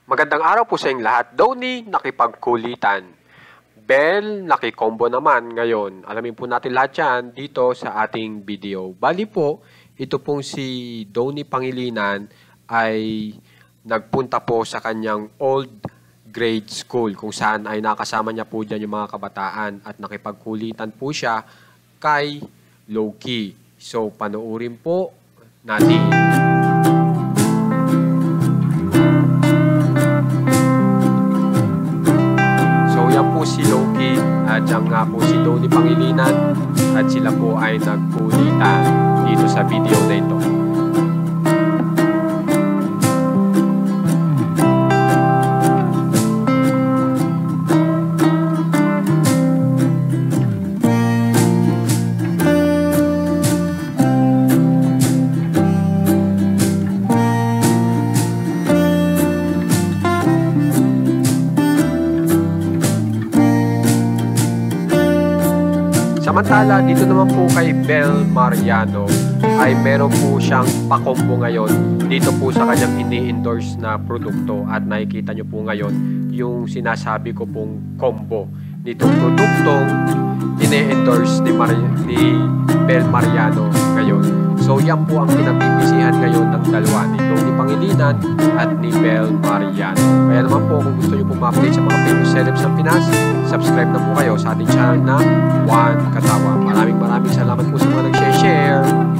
Magandang araw po sa inyong lahat. Donnie, nakipagkulitan. Bell, nakikombo naman ngayon. Alamin po natin lahat yan dito sa ating video. Bali po, ito pong si Donnie Pangilinan ay nagpunta po sa kanyang old grade school kung saan ay nakasama niya po dyan yung mga kabataan at nakipagkulitan po siya kay Loki. So, panoorin po natin. Yan po si Loki at yan nga po si Donnie Pangilinan at sila po ay nagkulitan dito sa video na ito. Samantala, dito naman po kay Bel Mariano ay meron po siyang pakombo ngayon dito po sa kanyang ini-endorse na produkto at nakikita nyo po ngayon yung sinasabi ko pong combo nitong produktong ini-endorse ni Bel Mariano ngayon. So yan po ang pinagpipisihan ngayon ng dalawa ni Donnie Pangilinan at ni Bel Mariano. Kaya naman po kung gusto nyo po ma-update sa mga famous celebs ng Pinas, subscribe na po kayo sa ating channel na One Katawa. Maraming salamat po sa mga nag-share.